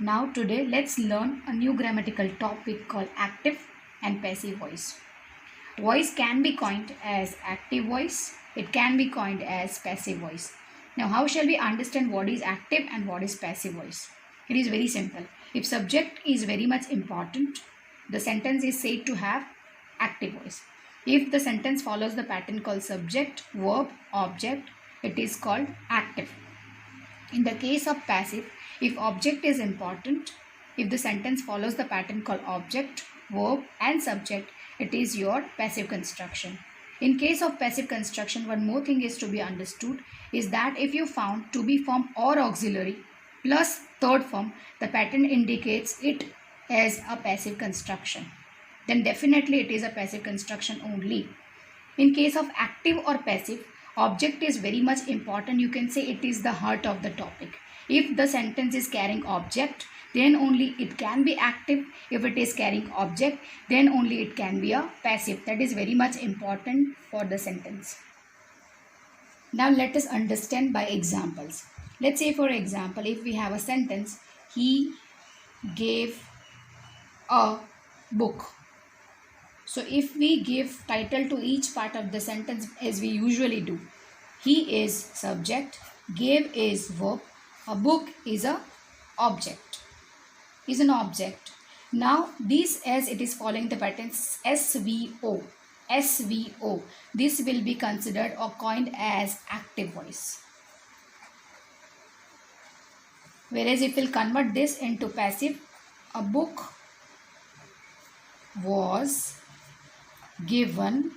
Now today let's learn a new grammatical topic called active and passive voice. Voice can be coined as active voice. It can be coined as passive voice. Now how shall we understand what is active and what is passive voice? It is very simple. If subject is very much important, the sentence is said to have active voice. If the sentence follows the pattern called subject, verb, object, it is called active. In the case of passive, if object is important, if the sentence follows the pattern called object, verb and subject, it is your passive construction. In case of passive construction, one more thing is to be understood is that if you found to be form or auxiliary plus third form, the pattern indicates it as a passive construction. Then definitely it is a passive construction only. In case of active or passive, object is very much important. You can say it is the heart of the topic. If the sentence is carrying object, then only it can be active. If it is carrying object, then only it can be a passive. That is very much important for the sentence. Now let us understand by examples. Let's say for example, if we have a sentence, he gave a book. So if we give title to each part of the sentence as we usually do, he is subject, gave is verb, a book is a object, is an object. Now this, as it is following the pattern SVO, this will be considered or coined as active voice. Whereas if we'll convert this into passive, a book was given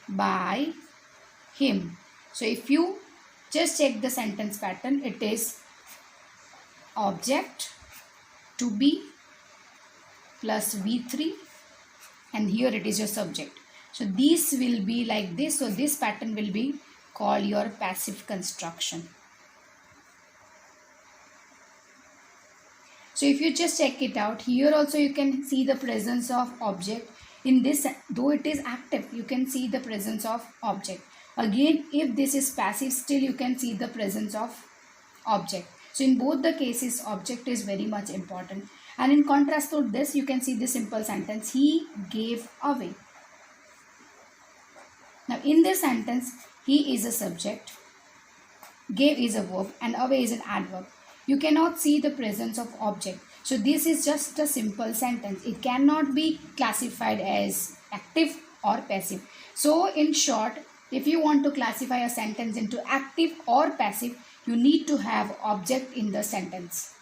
by him. So if you just check the sentence pattern, it is object to be plus V3 and here it is your subject. So this will be like this. So this pattern will be called your passive construction. So if you just check it out, here also you can see the presence of object. In this, though it is active, you can see the presence of object. Again, if this is passive, still you can see the presence of object. So in both the cases, object is very much important. And in contrast to this, you can see the simple sentence, he gave away. Now in this sentence, he is a subject, gave is a verb and away is an adverb. You cannot see the presence of object. So this is just a simple sentence. It cannot be classified as active or passive. So in short, if you want to classify a sentence into active or passive, you need to have object in the sentence.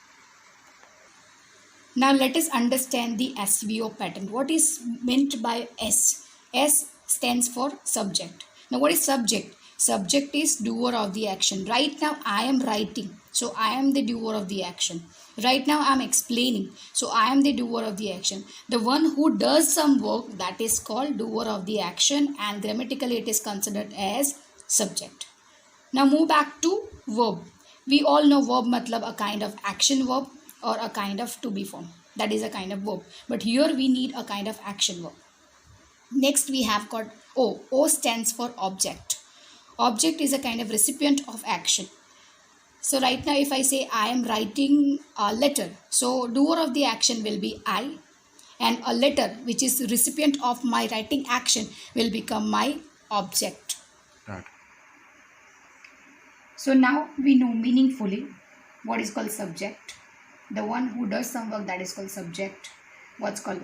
Now let us understand the SVO pattern. What is meant by S? S stands for subject. Now what is subject? Subject is doer of the action. Right now I am writing. So I am the doer of the action. Right now I am explaining. So I am the doer of the action. The one who does some work, that is called doer of the action, and grammatically it is considered as subject. Now move back to verb. We all know verb matlab a kind of action verb or a kind of to be form. That is a kind of verb. But here we need a kind of action verb. Next we have got O. O stands for object. Object is a kind of recipient of action. So right now if I say I am writing a letter, so doer of the action will be I, and a letter which is recipient of my writing action will become my object. Right. So now we know meaningfully what is called subject. The one who does some work, that is called subject. What's called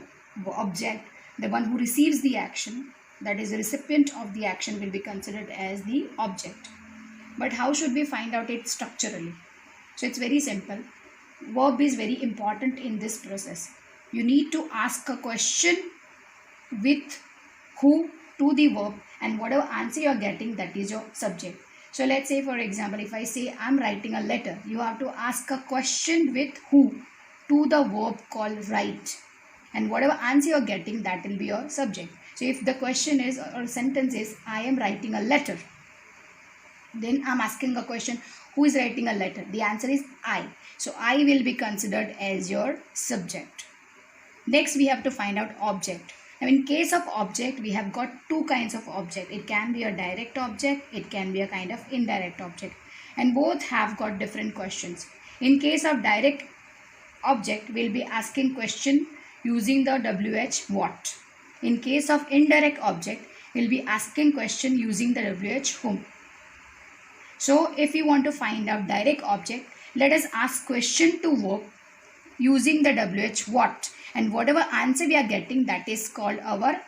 object. The one who receives the action, that is the recipient of the action, will be considered as the object. But how should we find out it structurally? So it's very simple. Verb is very important in this process. You need to ask a question with who to the verb, and whatever answer you are getting, that is your subject. So let's say for example, if I say I'm writing a letter, you have to ask a question with who to the verb called write, and whatever answer you are getting, that will be your subject. So if the question is or sentence is I am writing a letter, then I'm asking a question, who is writing a letter? The answer is I. So I will be considered as your subject. Next we have to find out object. Now in case of object, we have got two kinds of object. It can be a direct object, it can be a kind of indirect object, and both have got different questions. In case of direct object, we'll be asking question using the WH what. In case of indirect object, we'll be asking question using the WH whom. So if we want to find out direct object, let us ask question to verb using the WH what, and whatever answer we are getting, that is called our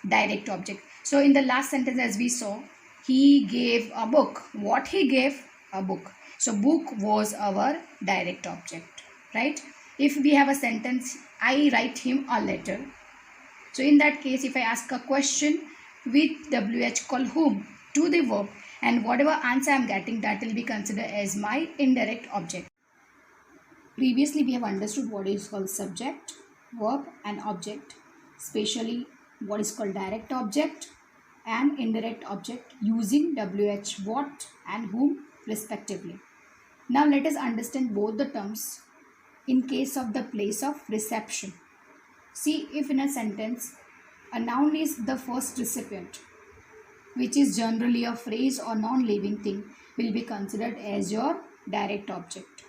direct object. So in the last sentence, as we saw, he gave a book. What he gave? A book. So book was our direct object, right? If we have a sentence, I write him a letter. So in that case, if I ask a question with WH call whom to the verb, and whatever answer I am getting, that will be considered as my indirect object. Previously, we have understood what is called subject, verb and object, especially what is called direct object and indirect object using WH what and whom respectively. Now let us understand both the terms in case of the place of reception. See, if in a sentence a noun is the first recipient, which is generally a phrase or non-living thing, will be considered as your direct object.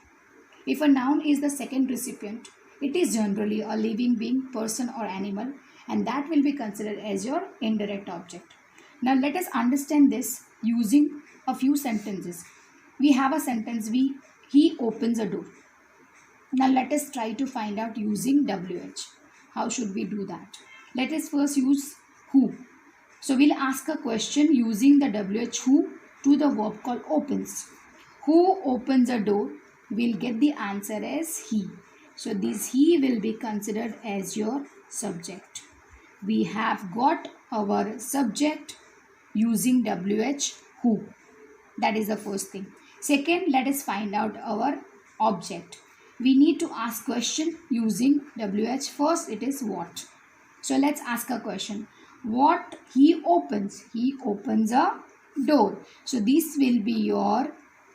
If a noun is the second recipient, it is generally a living being, person or animal, and that will be considered as your indirect object. Now let us understand this using a few sentences. We have a sentence, he opens a door. Now let us try to find out using WH. How should we do that? Let us first use who. So we'll ask a question using the WH who to the verb called opens. Who opens a door? We'll get the answer as he. So this he will be considered as your subject. We have got our subject using WH who. That is the first thing. Second, let us find out our object. We need to ask question using WH. First, it is what. So let's ask a question. What he opens? He opens a door. So this will be your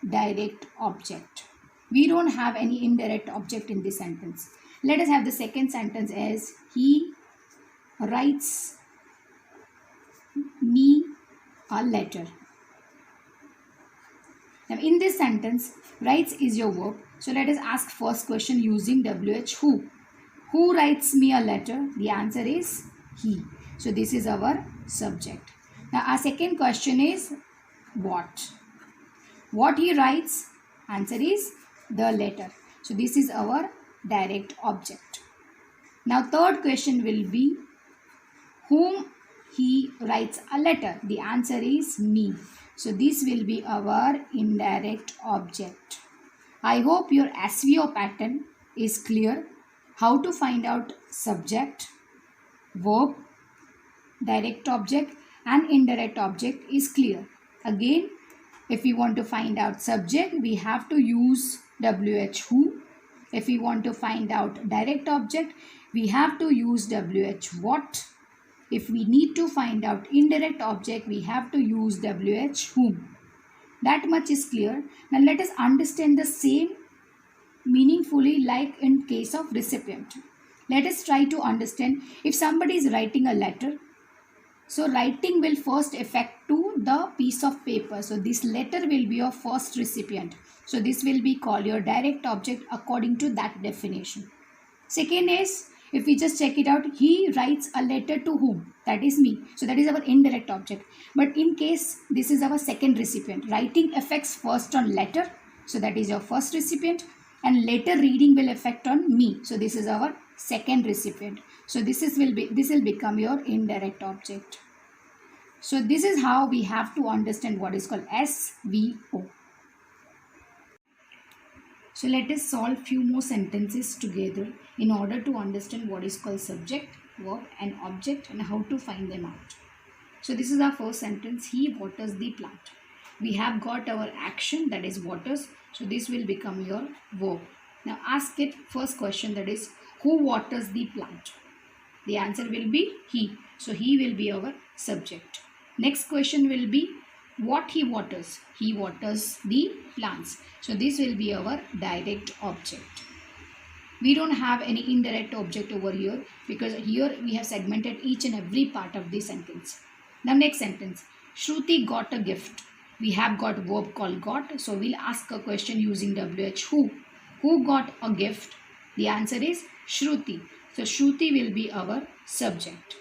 direct object. We don't have any indirect object in this sentence. Let us have the second sentence as he writes me a letter. Now in this sentence, writes is your verb. So let us ask first question using WH who. Who writes me a letter? The answer is he. So this is our subject. Now our second question is what. What he writes? Answer is the letter. So this is our direct object. Now third question will be whom he writes a letter. The answer is me. So this will be our indirect object. I hope your SVO pattern is clear. How to find out subject, verb, direct object and indirect object is clear. Again, if we want to find out subject, we have to use WH who. If we want to find out direct object, we have to use WH what. If we need to find out indirect object, we have to use WH whom. That much is clear. Now let us understand the same meaningfully like in case of recipient. Let us try to understand if somebody is writing a letter. So writing will first affect to the piece of paper. So this letter will be your first recipient. So this will be called your direct object according to that definition. Second is, if we just check it out, he writes a letter to whom? That is me. So that is our indirect object. But in case this is our second recipient, writing affects first on letter. So that is your first recipient. And later reading will affect on me. So this is our second recipient. So this will become your indirect object. So this is how we have to understand what is called SVO. So let us solve few more sentences together in order to understand what is called subject, verb and object and how to find them out. So this is our first sentence. He waters the plant. We have got our action, that is waters. So this will become your verb. Now ask it first question, that is who waters the plant? The answer will be he. So he will be our subject. Next question will be what he waters. He waters the plants. So this will be our direct object. We don't have any indirect object over here because here we have segmented each and every part of the sentence. Now next sentence. Shruti got a gift. We have got verb called got. So we'll ask a question using WH who. Who got a gift? The answer is Shruti. So Shruti will be our subject.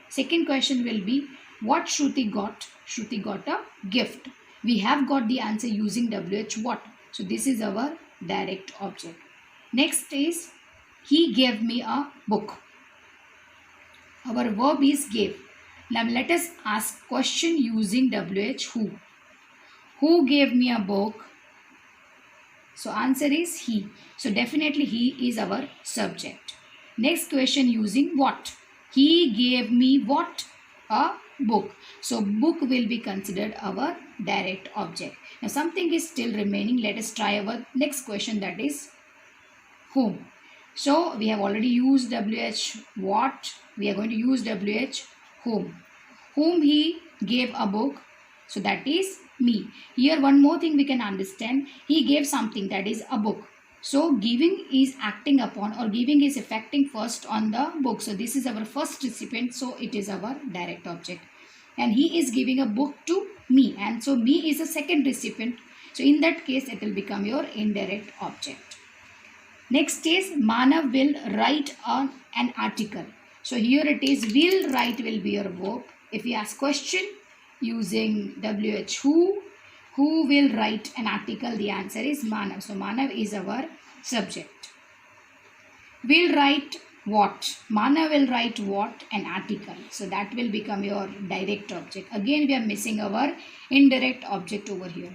Second question will be, what Shruti got? Shruti got a gift. We have got the answer using WH what. So this is our direct object. Next is, he gave me a book. Our verb is gave. Now let us ask question using WH who. Who gave me a book? So answer is he. So definitely he is our subject. Next question using what. He gave me what? A book. So book will be considered our direct object. Now something is still remaining. Let us try our next question, that is whom. So we have already used WH what. We are going to use WH whom. Whom he gave a book. So that is me. Here one more thing we can understand. He gave something, that is a book. So giving is acting upon, or giving is affecting first on the book. So this is our first recipient. So it is our direct object. And he is giving a book to me. And so me is the second recipient. So in that case it will become your indirect object. Next is Manav will write on an article. So here it is will write will be your verb. If we ask question using WH who will write an article, the answer is Manav. So Manav is our subject. Will write what? Manav will write what? An article. So that will become your direct object. Again we are missing our indirect object over here.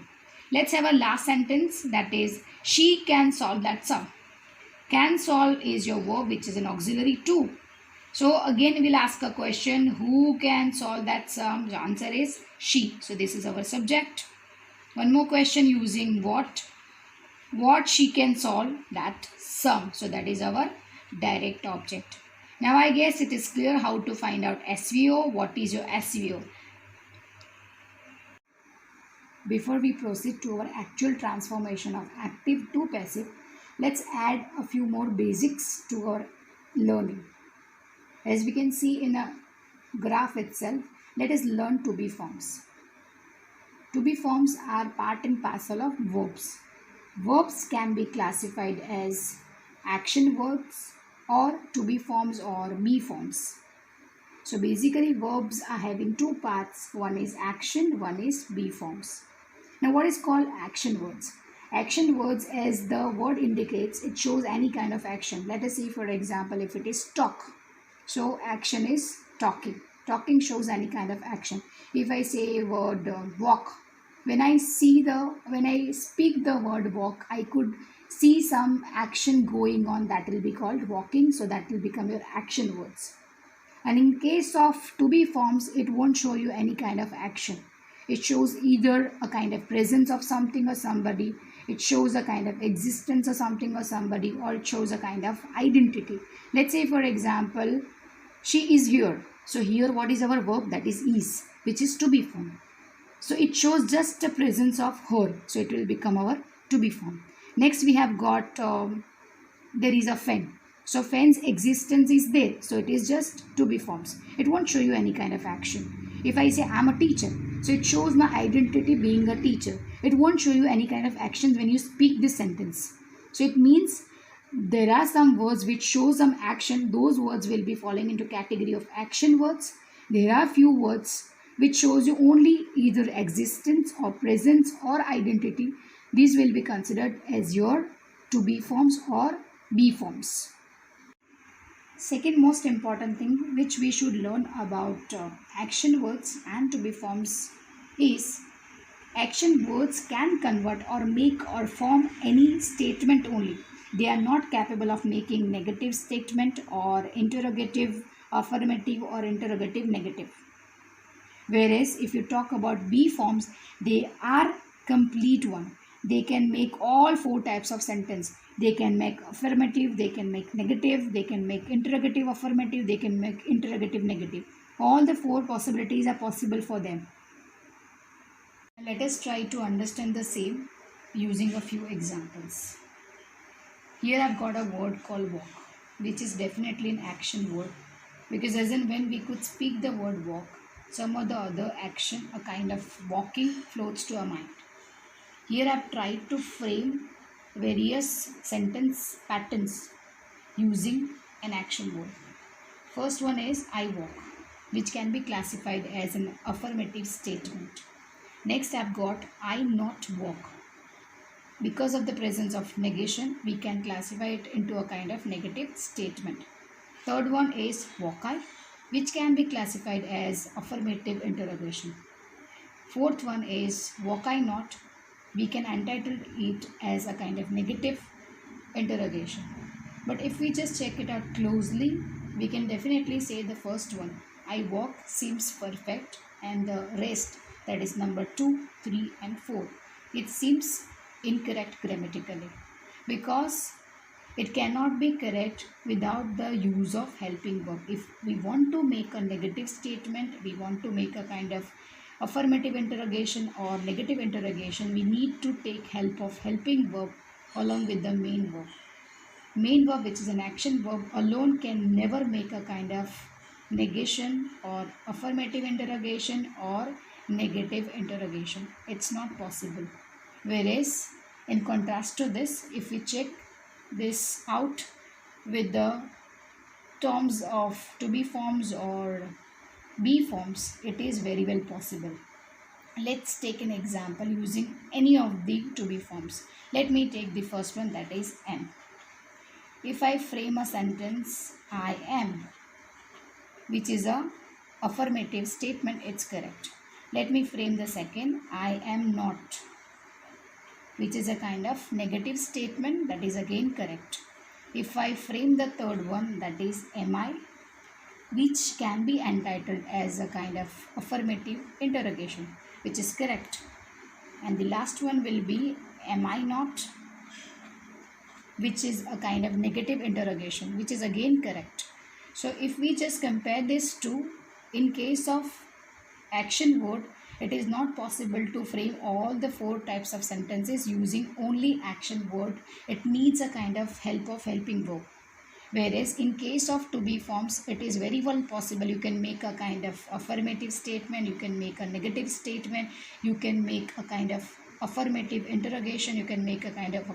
Let's have a last sentence, that is she can solve that sum. Can solve is your verb, which is an auxiliary to. So again we'll ask a question, who can solve that sum? The answer is she. So this is our subject. One more question using what. What she can solve that sum. So that is our direct object. Now I guess it is clear how to find out SVO. What is your SVO? Before we proceed to our actual transformation of active to passive, let's add a few more basics to our learning. As we can see in a graph itself, let us learn to be forms. To be forms are part and parcel of verbs. Verbs can be classified as action verbs or to be forms or be forms. So basically verbs are having two parts. One is action, one is be forms. Now what is called action words? Action words, as the word indicates, it shows any kind of action. Let us see, for example, if it is talk. So action is talking. Talking shows any kind of action. If I say word walk, when I speak the word walk, I could see some action going on, that will be called walking. So that will become your action words. And in case of to be forms, it won't show you any kind of action. It shows either a kind of presence of something or somebody, it shows a kind of existence of something or somebody, or it shows a kind of identity. Let's say for example, she is here. So here what is our verb? That is, which is to be form. So it shows just a presence of her. So it will become our to be form. Next we have got there is a fen. So fen's existence is there. So it is just to be forms. It won't show you any kind of action. If I say I'm a teacher, so it shows my identity being a teacher. It won't show you any kind of actions when you speak this sentence. So it means there are some words which show some action. Those words will be falling into category of action words. There are few words which shows you only either existence or presence or identity. These will be considered as your to be forms or be forms. Second most important thing which we should learn about action words and to be forms is action words can convert or make or form any statement only. They are not capable of making negative statement or interrogative affirmative or interrogative negative. Whereas if you talk about be forms, they are complete one. They can make all four types of sentence. They can make affirmative, they can make negative, they can make interrogative affirmative, they can make interrogative negative. All the four possibilities are possible for them. Let us try to understand the same using a few examples. Here I've got a word called walk, which is definitely an action word, because as and when we could speak the word walk, some or the other action, a kind of walking, floats to our mind. Here I've tried to frame various sentence patterns using an action word. First one is I walk, which can be classified as an affirmative statement. Next, I've got I not walk. Because of the presence of negation, we can classify it into a kind of negative statement. Third one is walk I, which can be classified as affirmative interrogation. Fourth one is walk I not. We can entitle it as a kind of negative interrogation. But if we just check it out closely, we can definitely say the first one, I walk, seems perfect, and the rest, that is number 2, 3, and 4, it seems incorrect grammatically, because it cannot be correct without the use of helping verb. If we want to make a negative statement, we want to make a kind of affirmative interrogation or negative interrogation, we need to take help of helping verb along with the main verb. Main verb, which is an action verb, alone can never make a kind of negation or affirmative interrogation or negative interrogation. It's not possible. Whereas, in contrast to this, if we check this out with the terms of to be forms or be forms, it is very well possible. Let's take an example using any of the to be forms. Let me take the first one, that is am. If I frame a sentence, I am, which is a affirmative statement, it's correct. Let me frame the second, I am not, which is a kind of negative statement, that is again correct. If I frame the third one, that is am I, which can be entitled as a kind of affirmative interrogation, which is correct. And the last one will be am I not, which is a kind of negative interrogation, which is again correct. So if we just compare these two, in case of action word, it is not possible to frame all the 4 types of sentences using only action word. It needs a kind of help of helping verb. Whereas in case of to be forms, it is very well possible. You can make a kind of affirmative statement, you can make a negative statement, you can make a kind of affirmative interrogation, you can make a kind of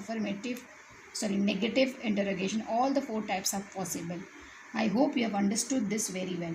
negative interrogation. All the 4 types are possible. I hope you have understood this very well.